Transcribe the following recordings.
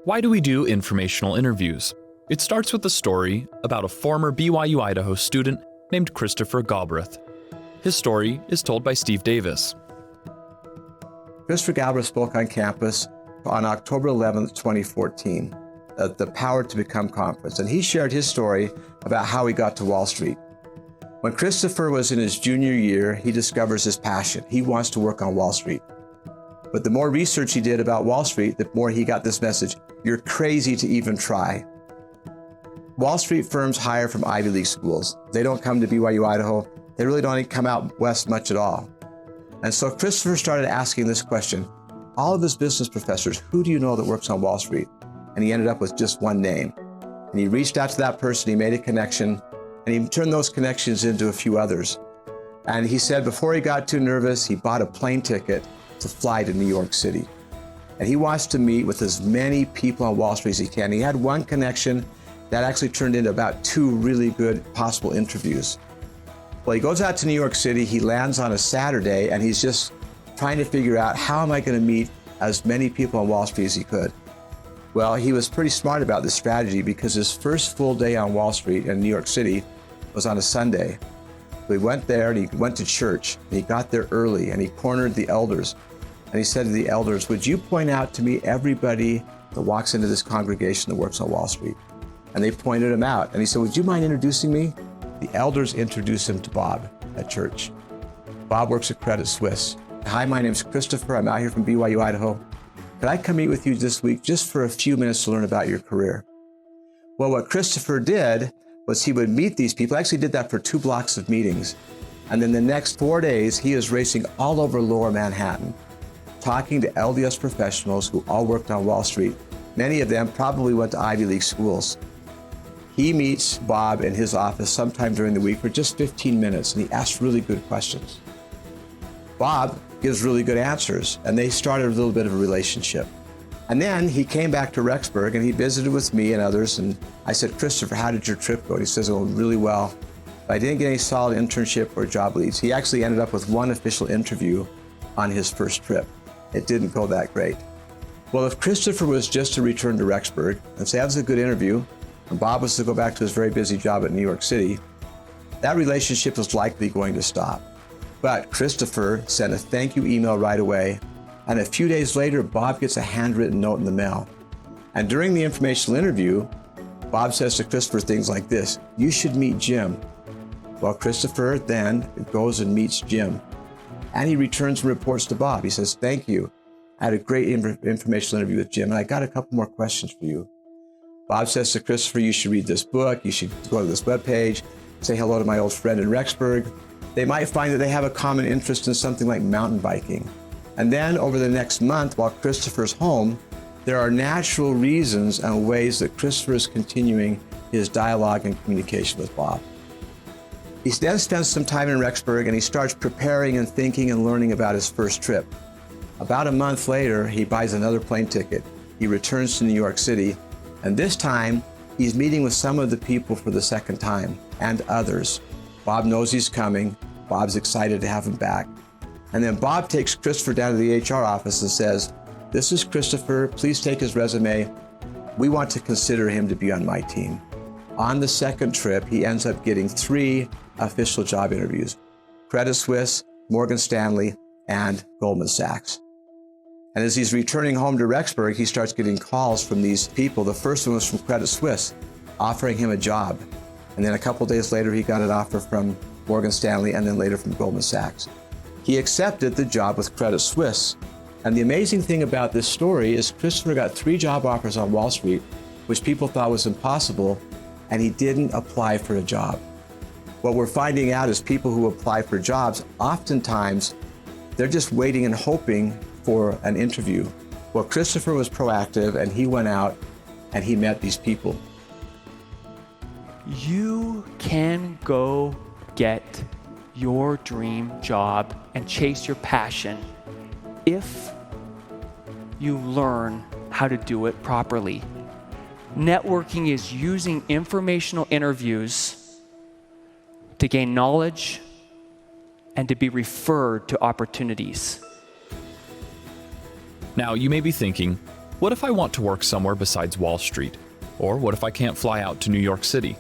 Why do we do informational interviews? It starts with a story about a former BYU Idaho student named Christopher Galbraith. His story is told by Steve Davis. Christopher Galbraith spoke on campus on October 11th, 2014, at the Power to Become conference, and he shared his story about how he got to Wall Street. When Christopher was in his junior year, he discovers his passion. He wants to work on Wall Street. But the more research he did about Wall Street, the more he got this message: you're crazy to even try. Wall Street firms hire from Ivy League schools. They don't come to BYU Idaho. They really don't come out west much at all. And so Christopher started asking this question: all of his business professors, who do you know that works on Wall Street? And he ended up with just one name. And he reached out to that person, he made a connection, and he turned those connections into a few others. And he said before he got too nervous, he bought a plane ticket to fly to New York City. And he wants to meet with as many people on Wall Street as he can. He had one connection that actually turned into about 2 really good possible interviews. Well, he goes out to New York City, he lands on a Saturday, and he's just trying to figure out, how am I going to meet as many people on Wall Street as he could? Well, he was pretty smart about this strategy, because his first full day on Wall Street in New York City was on a Sunday. So he went there and he went to church, and he got there early and he cornered the elders. And he said to the elders, would you point out to me everybody that walks into this congregation that works on Wall Street? And they pointed him out. And he said, would you mind introducing me? The elders introduced him to Bob at church. Bob works at Credit Suisse. Hi, my name's Christopher. I'm out here from BYU Idaho. Could I come meet with you this week just for a few minutes to learn about your career? Well, what Christopher did was he would meet these people. Actually did that for 2 blocks of meetings. And then the next 4 days, he was racing all over lower Manhattan, talking to LDS professionals who all worked on Wall Street. Many of them probably went to Ivy League schools. He meets Bob in his office sometime during the week for just 15 minutes, and he asks really good questions. Bob gives really good answers, and they started a little bit of a relationship. And then he came back to Rexburg, and he visited with me and others, and I said, Christopher, how did your trip go? And he says, oh, really well. But I didn't get any solid internship or job leads. He actually ended up with 1 official interview on his first trip. It didn't go that great. Well, if Christopher was just to return to Rexburg and say that was a good interview, and Bob was to go back to his very busy job at New York City, that relationship was likely going to stop. But Christopher sent a thank you email right away, and a few days later, Bob gets a handwritten note in the mail. And during the informational interview, Bob says to Christopher things like this: you should meet Jim. Well, Christopher then goes and meets Jim, and he returns and reports to Bob. He says, thank you. I had a great informational interview with Jim, and I got a couple more questions for you. Bob says to Christopher, you should read this book, you should go to this webpage, say hello to my old friend in Rexburg. They might find that they have a common interest in something like mountain biking. And then over the next month, while Christopher's home, there are natural reasons and ways that Christopher is continuing his dialogue and communication with Bob. He then spends some time in Rexburg, and he starts preparing and thinking and learning about his first trip. About a month later, he buys another plane ticket. He returns to New York City, and this time, he's meeting with some of the people for the second time, and others. Bob knows he's coming. Bob's excited to have him back. And then Bob takes Christopher down to the HR office and says, this is Christopher, please take his resume. We want to consider him to be on my team. On the second trip, he ends up getting 3 official job interviews: Credit Suisse, Morgan Stanley, and Goldman Sachs. And as he's returning home to Rexburg, he starts getting calls from these people. The first one was from Credit Suisse, offering him a job. And then a couple days later, he got an offer from Morgan Stanley, and then later from Goldman Sachs. He accepted the job with Credit Suisse. And the amazing thing about this story is Christopher got 3 job offers on Wall Street, which people thought was impossible, and he didn't apply for a job. What we're finding out is people who apply for jobs, oftentimes, they're just waiting and hoping for an interview. Well, Christopher was proactive, and he went out and he met these people. You can go get your dream job and chase your passion if you learn how to do it properly. Networking is using informational interviews to gain knowledge and to be referred to opportunities. Now, you may be thinking, What if I want to work somewhere besides Wall Street? Or what if I can't fly out to New York City?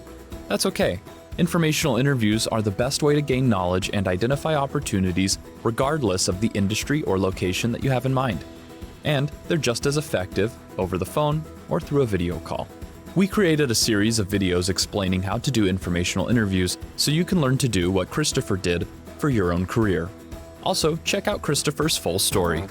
That's okay. Informational interviews are the best way to gain knowledge and identify opportunities regardless of the industry or location that you have in mind. And they're just as effective over the phone or through a video call. We created a series of videos explaining how to do informational interviews so you can learn to do what Christopher did for your own career. Also, check out Christopher's full story.